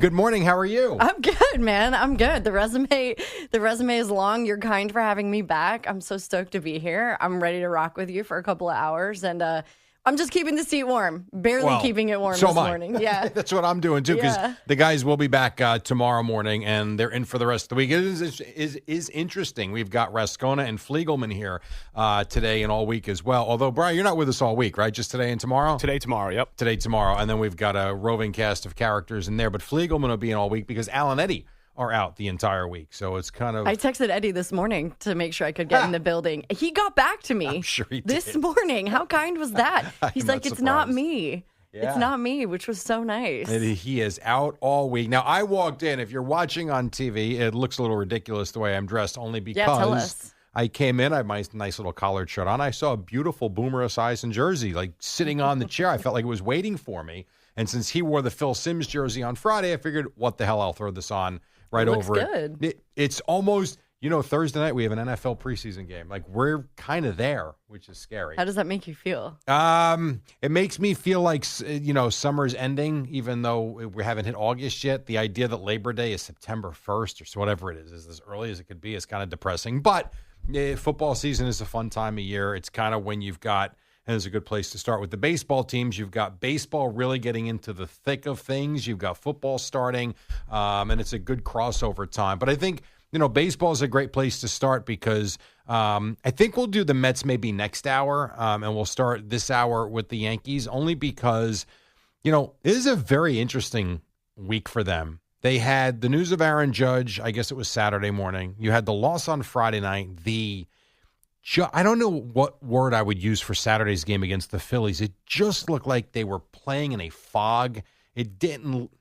Good morning. How are you? I'm good, man. I'm good. The resume is long. You're kind for having me back. I'm so stoked to be here. I'm ready to rock with you for a couple of hours, and I'm just keeping the seat warm. Barely keeping it warm this morning. Yeah, that's what I'm doing too. Because the guys will be back tomorrow morning, and they're in for the rest of the week. It is interesting. We've got Rascona and Fliegelman here today and all week as well. Although, Brian, you're not with us all week, right? Just today and tomorrow. Today, tomorrow. Yep. Today, tomorrow, and then we've got a roving cast of characters in there. But Fliegelman will be in all week because Al and Eddie are out the entire week. So it's kind of... I texted Eddie this morning to make sure I could get in the building. He got back to me I'm sure he this did. morning. How kind was that? He's like, it's not me. Yeah. It's not me, which was so nice. And he is out all week. Now, I walked in. If you're watching on TV, it looks a little ridiculous the way I'm dressed, only because tell us. I came in, I had my nice little collared shirt on. I saw a beautiful Boomer Esiason jersey, like sitting on the chair. I felt like it was waiting for me. And since he wore the Phil Simms jersey on Friday, I figured, what the hell, I'll throw this on right over it. It's almost, Thursday night we have an NFL preseason game. Like, we're kind of there, which is scary. How does that make you feel? It makes me feel like, summer's ending, even though we haven't hit August yet. The idea that Labor Day is September 1st or so, whatever it is as early as it could be is kind of depressing. But football season is a fun time of year. It's kind of when you've got, and it's a good place to start with the baseball teams. You've got baseball really getting into the thick of things. You've got football starting, and it's a good crossover time. But I think, baseball is a great place to start because I think we'll do the Mets maybe next hour, and we'll start this hour with the Yankees, only because, it is a very interesting week for them. They had the news of Aaron Judge, I guess it was Saturday morning. You had the loss on Friday night, I don't know what word I would use for Saturday's game against the Phillies. It just looked like they were playing in a fog. It didn't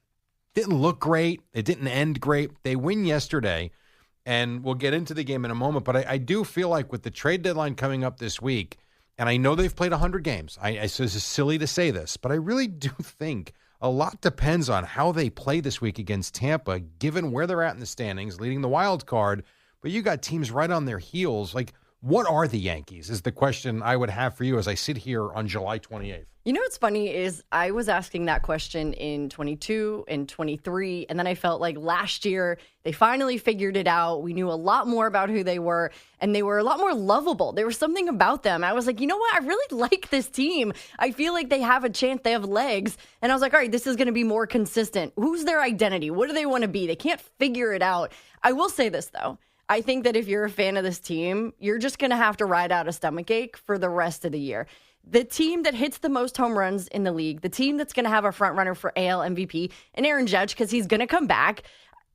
look great. It didn't end great. They win yesterday, and we'll get into the game in a moment. But I do feel like with the trade deadline coming up this week, and I know they've played 100 games. So this is silly to say this, but I really do think a lot depends on how they play this week against Tampa, given where they're at in the standings, leading the wild card. But you got teams right on their heels. Like, what are the Yankees is the question I would have for you as I sit here on July 28th. You know what's funny is I was asking that question in 22 and 23, and then I felt like last year they finally figured it out. We knew a lot more about who they were, and they were a lot more lovable. There was something about them. I was like, you know what? I really like this team. I feel like they have a chance. They have legs. And I was like, all right, this is going to be more consistent. Who's their identity? What do they want to be? They can't figure it out. I will say this, though. I think that if you're a fan of this team, you're just going to have to ride out a stomachache for the rest of the year. The team that hits the most home runs in the league, the team that's going to have a front runner for AL MVP, and Aaron Judge, because he's going to come back,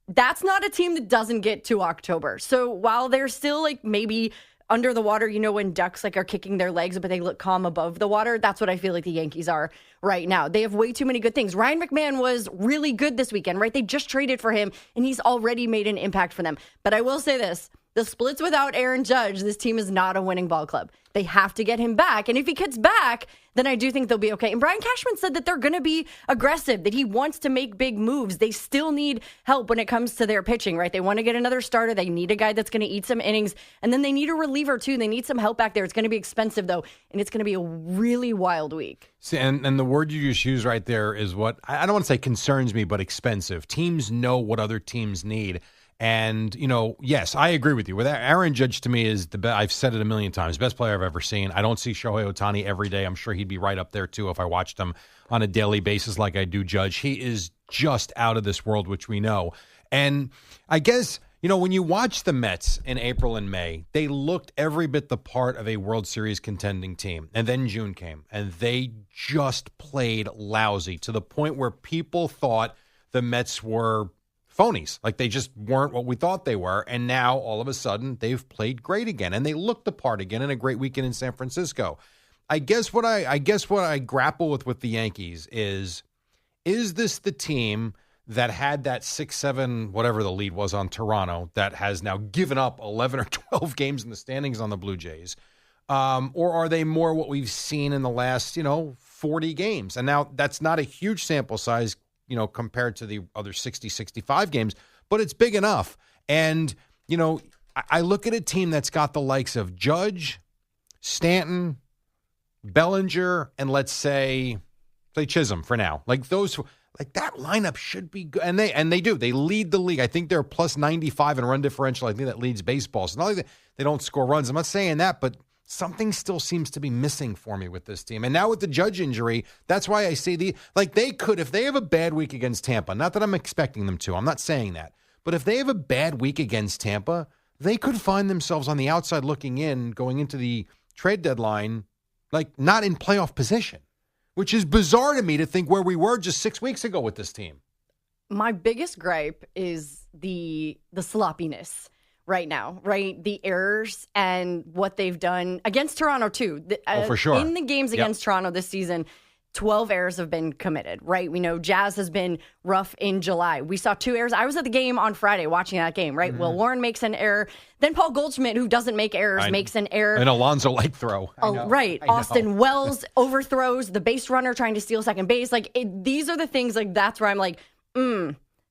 that's not a team that doesn't get to October. So while they're still like maybe under the water, when ducks are kicking their legs, but they look calm above the water, that's what I feel like the Yankees are right now. They have way too many good things. Ryan McMahon was really good this weekend, right? They just traded for him, and he's already made an impact for them. But I will say this. The splits without Aaron Judge, this team is not a winning ball club. They have to get him back. And if he gets back, then I do think they'll be okay. And Brian Cashman said that they're going to be aggressive, that he wants to make big moves. They still need help when it comes to their pitching, right? They want to get another starter. They need a guy that's going to eat some innings. And then they need a reliever, too. They need some help back there. It's going to be expensive, though. And it's going to be a really wild week. See, and the word you just used right there is what, I don't want to say concerns me, but expensive. Teams know what other teams need. And, yes, I agree with you. With Aaron Judge, to me, is the best. I've said it a million times. Best player I've ever seen. I don't see Shohei Ohtani every day. I'm sure he'd be right up there, too, if I watched him on a daily basis like I do Judge. He is just out of this world, which we know. And I guess, when you watch the Mets in April and May, they looked every bit the part of a World Series contending team. And then June came, and they just played lousy to the point where people thought the Mets were phonies. Like, they just weren't what we thought they were. And now, all of a sudden, they've played great again. And they looked the part again in a great weekend in San Francisco. I guess what I grapple with the Yankees is this the team that had that 6-7, whatever the lead was on Toronto, that has now given up 11 or 12 games in the standings on the Blue Jays? Or are they more what we've seen in the last, 40 games? And now that's not a huge sample size, compared to the other 60, 65 games, but it's big enough. And, I look at a team that's got the likes of Judge, Stanton, Bellinger, and let's say Chisholm for now. Like those, Like that lineup should be good. And they do. They lead the league. I think they're plus 95 in run differential. I think that leads baseball. So not like they don't score runs. I'm not saying that, but something still seems to be missing for me with this team. And now with the Judge injury, that's why I say they could, if they have a bad week against Tampa, not that I'm expecting them to, I'm not saying that, but if they have a bad week against Tampa, they could find themselves on the outside looking in, going into the trade deadline, like not in playoff position. Which is bizarre to me to think where we were just 6 weeks ago with this team. My biggest gripe is the sloppiness right now, right? The errors and what they've done against Toronto, too. For sure. In the games against Toronto this season, 12 errors have been committed, right? We know Jazz has been rough in July. We saw 2 errors. I was at the game on Friday watching that game, right? Will Warren makes an error. Then Paul Goldschmidt, who doesn't make errors, makes an error. An Alonso-like throw. Right. Austin Wells overthrows the base runner trying to steal second base. These are the things, that's where I'm like,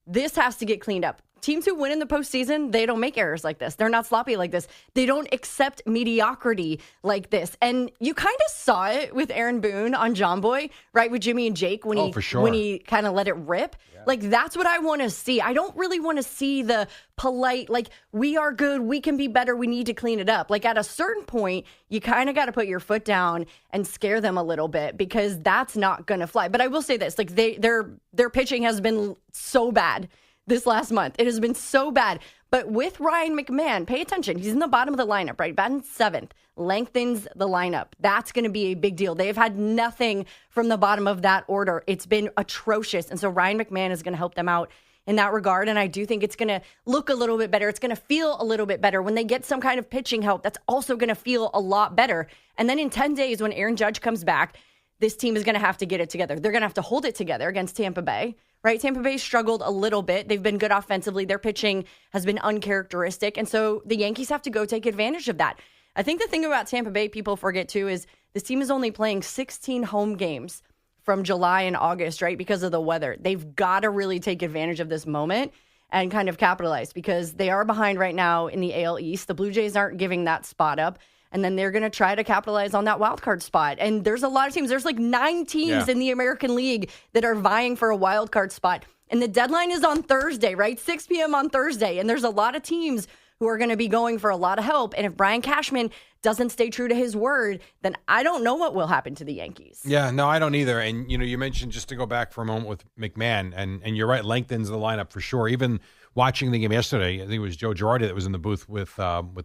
this has to get cleaned up. Teams who win in the postseason, they don't make errors like this. They're not sloppy like this. They don't accept mediocrity like this. And you kind of saw it with Aaron Boone on John Boy, right? With Jimmy and Jake when he kind of let it rip. Yeah. That's what I want to see. I don't really want to see the polite, we are good, we can be better, we need to clean it up. At a certain point, you kind of got to put your foot down and scare them a little bit because that's not going to fly. But I will say this, their pitching has been so bad this last month. It has been so bad. But with Ryan McMahon, pay attention. He's in the bottom of the lineup, right? Batting 7th, lengthens the lineup. That's going to be a big deal. They've had nothing from the bottom of that order. It's been atrocious. And so Ryan McMahon is going to help them out in that regard. And I do think it's going to look a little bit better. It's going to feel a little bit better. When they get some kind of pitching help, that's also going to feel a lot better. And then in 10 days, when Aaron Judge comes back, this team is going to have to get it together. They're going to have to hold it together against Tampa Bay, right? Tampa Bay struggled a little bit. They've been good offensively. Their pitching has been uncharacteristic. And so the Yankees have to go take advantage of that. I think the thing about Tampa Bay people forget too is this team is only playing 16 home games from July and August, right? Because of the weather. They've got to really take advantage of this moment and kind of capitalize because they are behind right now in the AL East. The Blue Jays aren't giving that spot up. And then they're going to try to capitalize on that wild card spot. And there's a lot of teams. There's 9 teams in the American League that are vying for a wild card spot. And the deadline is on Thursday, right? 6 p.m. on Thursday. And there's a lot of teams who are going to be going for a lot of help. And if Brian Cashman doesn't stay true to his word, then I don't know what will happen to the Yankees. Yeah, no, I don't either. And, you mentioned, just to go back for a moment with McMahon, and you're right, lengthens the lineup for sure. Even watching the game yesterday, I think it was Joe Girardi that was in the booth with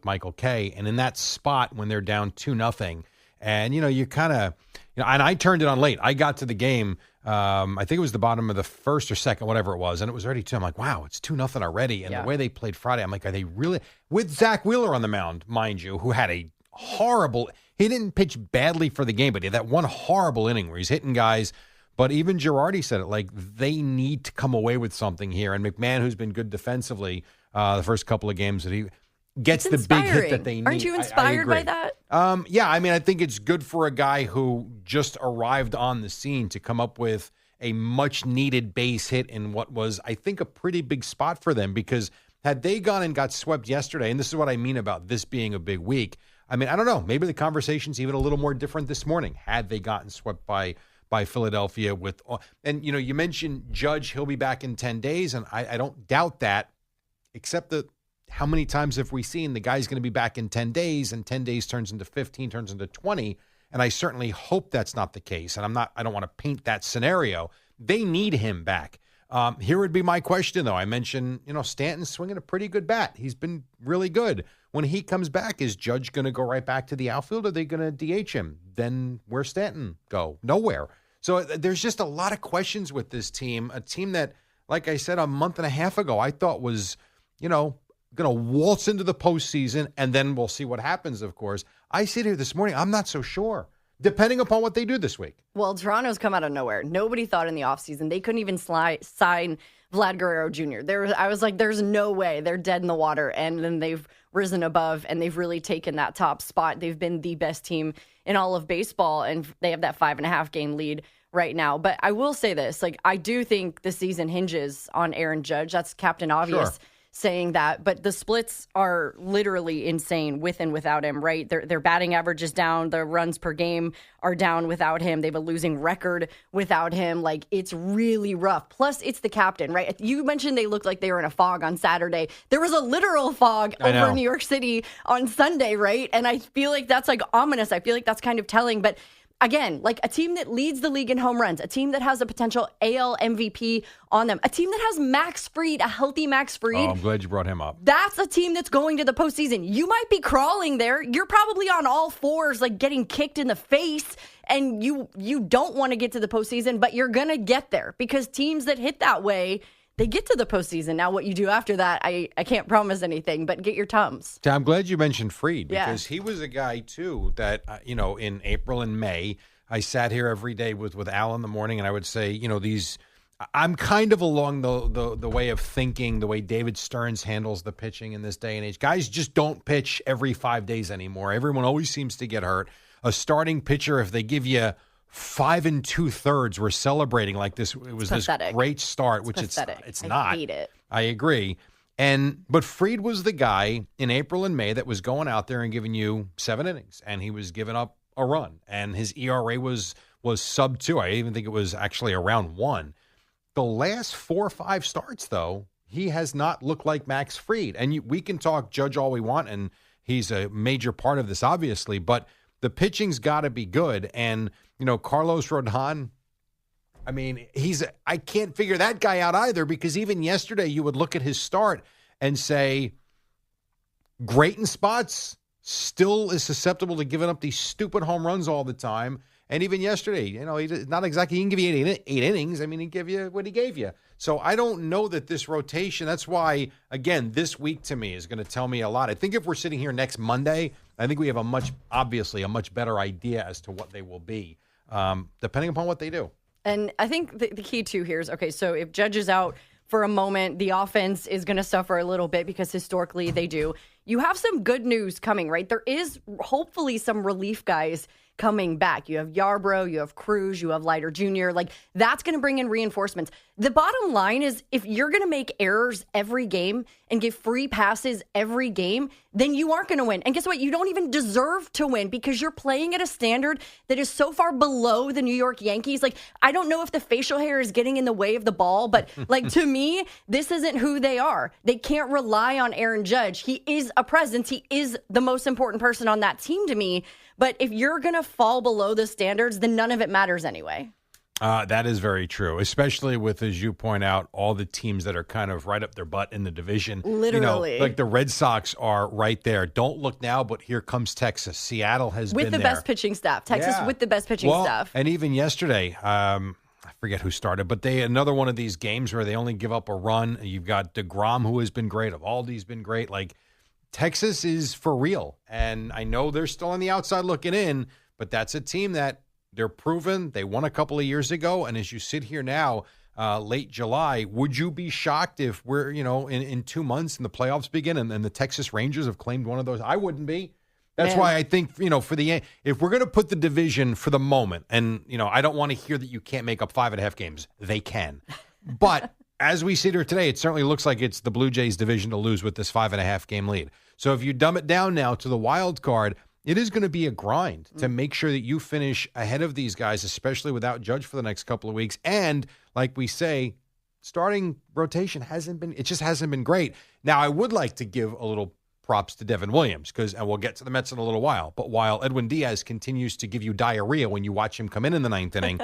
Michael Kay. And in that spot when they're down 2-0, and, you kind of, and I turned it on late. I got to the game, I think it was the bottom of the first or second, whatever it was, and it was already 2. I'm like, wow, it's 2-0 already. And the way they played Friday, I'm like, are they really, with Zach Wheeler on the mound, mind you, who had a horrible, he didn't pitch badly for the game, but he had that one horrible inning where he's hitting guys. But even Girardi said it, they need to come away with something here. And McMahon, who's been good defensively the first couple of games, that he gets the big hit that they need. Aren't you inspired by that? Yeah, I think it's good for a guy who just arrived on the scene to come up with a much-needed base hit in what was, I think, a pretty big spot for them. Because had they gone and got swept yesterday, and this is what I mean about this being a big week, I don't know, maybe the conversation's even a little more different this morning had they gotten swept by Philadelphia and you mentioned Judge, he'll be back in 10 days, and I don't doubt that, except that how many times have we seen the guy's going to be back in 10 days, and 10 days turns into 15, turns into 20, and I certainly hope that's not the case, and I don't want to paint that scenario. They need him back. Here would be my question, though. I mentioned, Stanton's swinging a pretty good bat. He's been really good. When he comes back, is Judge going to go right back to the outfield, or are they going to DH him? Then where's Stanton go? Nowhere. So there's just a lot of questions with this team, a team that, like I said, a month and a half ago, I thought was, going to waltz into the postseason, and then we'll see what happens, of course. I sit here this morning, I'm not so sure, depending upon what they do this week. Well, Toronto's come out of nowhere. Nobody thought in the offseason they couldn't even sign Vlad Guerrero Jr. I was like, there's no way. They're dead in the water. And then they've risen above, and they've really taken that top spot. They've been the best team in all of baseball, and they have that 5.5 game lead right now. But I will say this, I do think the season hinges on Aaron Judge. That's Captain Obvious. Sure. saying that, but the splits are literally insane with and without him, right? Their batting average is down. The runs per game are down without him. They have a losing record without him. Like, it's really rough. Plus, it's the captain, right? You mentioned they looked like they were in a fog on Saturday. There was a literal fog over New York City on Sunday, right? And I feel like that's like ominous. I feel like that's kind of telling, but again, like a team that leads the league in home runs, a team that has a potential AL MVP on them, a team that has Max Fried, a healthy Max Fried. Oh, I'm glad you brought him up. That's a team that's going to the postseason. You might be crawling there. You're probably on all fours, like getting kicked in the face, and you don't want to get to the postseason, but you're going to get there because teams that hit that way, they get to the postseason. Now, what you do after that, I can't promise anything, but get your Tums. I'm glad you mentioned Fried because he was a guy, too, that, in April and May, I sat here every day with Al in the morning, and I would say, I'm kind of along the way of thinking, the way David Stearns handles the pitching in this day and age. Guys just don't pitch every 5 days anymore. Everyone always seems to get hurt. A starting pitcher, if they give you 5 2/3, we're celebrating like this. It was this great start, which it's not. I hate it. I agree. But Fried was the guy in April and May that was going out there and giving you 7 innings, and he was giving up a run, and his ERA was sub 2. I even think it was actually around 1. The last 4 or 5 starts, though, he has not looked like Max Fried. And we can talk Judge all we want, and he's a major part of this, obviously, but the pitching's got to be good. And Carlos Rodon, I mean, I can't figure that guy out either because even yesterday you would look at his start and say, great in spots, still is susceptible to giving up these stupid home runs all the time. And even yesterday, he not exactly, he didn't give you 8 innings. I mean, he gave you what he gave you. So I don't know that this rotation, that's why, again, this week to me is going to tell me a lot. I think if we're sitting here next Monday, I think we have a much better idea as to what they will be, depending upon what they do. And I think the key too here is, okay, so if Judge is out for a moment, the offense is going to suffer a little bit because historically they do. You have some good news coming, right? There is hopefully some relief guys coming back. You have Yarbrough, you have Cruz, you have Leiter Jr. Like, that's going to bring in reinforcements. The bottom line is if you're going to make errors every game and give free passes every game, then you aren't going to win. And guess what? You don't even deserve to win because you're playing at a standard that is so far below the New York Yankees. Like, I don't know if the facial hair is getting in the way of the ball, but like to me, this isn't who they are. They can't rely on Aaron Judge. He is a presence. He is the most important person on that team to me. But if you're going to fall below the standards, then none of it matters anyway. That is very true, especially with, as you point out, all the teams that are kind of right up their butt in the division. Literally. Like the Red Sox are right there. Don't look now, but here comes Texas. Seattle has been there. With the best pitching staff. Texas with the best pitching staff. And even yesterday, I forget who started, but another one of these games where they only give up a run. You've got DeGrom, who has been great. Evaldi's been great. Like, Texas is for real. And I know they're still on the outside looking in, but that's a team that they're proven. They won a couple of years ago. And as you sit here now, late July, would you be shocked if we're, in 2 months and the playoffs begin and the Texas Rangers have claimed one of those? I wouldn't be. That's why I think, if we're going to put the division for the moment, and, I don't want to hear that you can't make up 5.5 games. They can. But as we sit here today, it certainly looks like it's the Blue Jays division to lose with this 5.5 game lead. So if you dumb it down now to the wild card, it is going to be a grind to make sure that you finish ahead of these guys, especially without Judge for the next couple of weeks. And like we say, starting rotation hasn't been great. Now, I would like to give a little props to Devin Williams and we'll get to the Mets in a little while. But while Edwin Diaz continues to give you diarrhea when you watch him come in the ninth inning,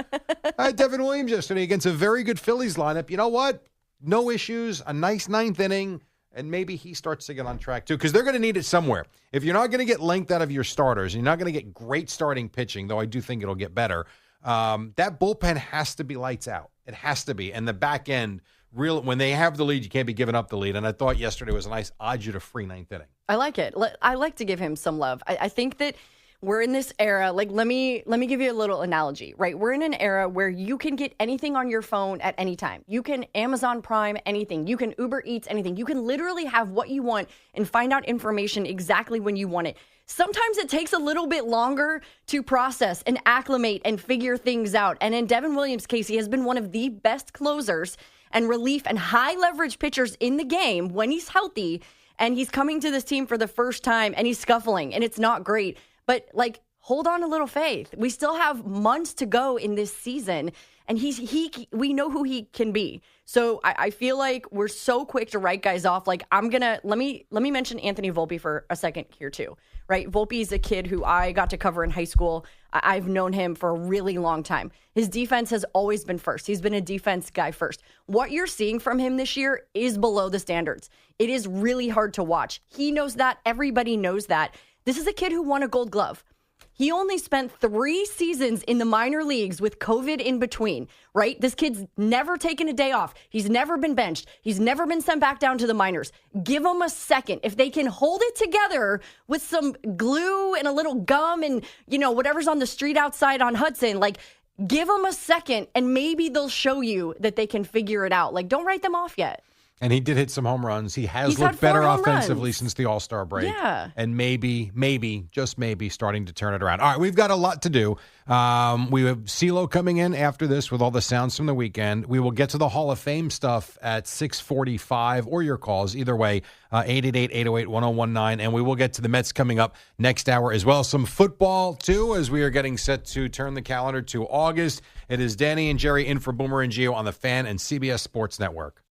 Devin Williams yesterday against a very good Phillies lineup. You know what? No issues, a nice ninth inning, and maybe he starts to get on track too because they're going to need it somewhere. If you're not going to get length out of your starters and you're not going to get great starting pitching, though I do think it'll get better, that bullpen has to be lights out. It has to be. And the back end, when they have the lead, you can't be giving up the lead. And I thought yesterday was a nice odd you to free ninth inning. I like it. I like to give him some love. I think that we're in this era, like let me give you a little analogy, right? We're in an era where you can get anything on your phone at any time. You can Amazon Prime anything. You can Uber Eats anything. You can literally have what you want and find out information exactly when you want it. Sometimes it takes a little bit longer to process and acclimate and figure things out. And in Devin Williams' case, he has been one of the best closers. and relief and high leverage pitchers in the game when he's healthy. And he's coming to this team for the first time and he's scuffling and it's not great. But like, hold on a little faith. We still have months to go in this season. And we know who he can be. So I feel like we're so quick to write guys off. Like let me mention Anthony Volpe for a second here too, right? Volpe is a kid who I got to cover in high school. I've known him for a really long time. His defense has always been first. He's been a defense guy first. What you're seeing from him this year is below the standards. It is really hard to watch. He knows that. Everybody knows that. This is a kid who won a Gold Glove. He only spent 3 seasons in the minor leagues with COVID in between, right? This kid's never taken a day off. He's never been benched. He's never been sent back down to the minors. Give him a second. If they can hold it together with some glue and a little gum and, whatever's on the street outside on Hudson, like, give them a second and maybe they'll show you that they can figure it out. Like, don't write them off yet. And he did hit some home runs. He's looked better offensively since the All-Star break. Yeah. And maybe, just maybe, starting to turn it around. All right, we've got a lot to do. We have CeeLo coming in after this with all the sounds from the weekend. We will get to the Hall of Fame stuff at 6:45 or your calls. Either way, 888-808-1019. And we will get to the Mets coming up next hour as well. Some football, too, as we are getting set to turn the calendar to August. It is Danny and Jerry in for Boomer and Gio on the Fan and CBS Sports Network.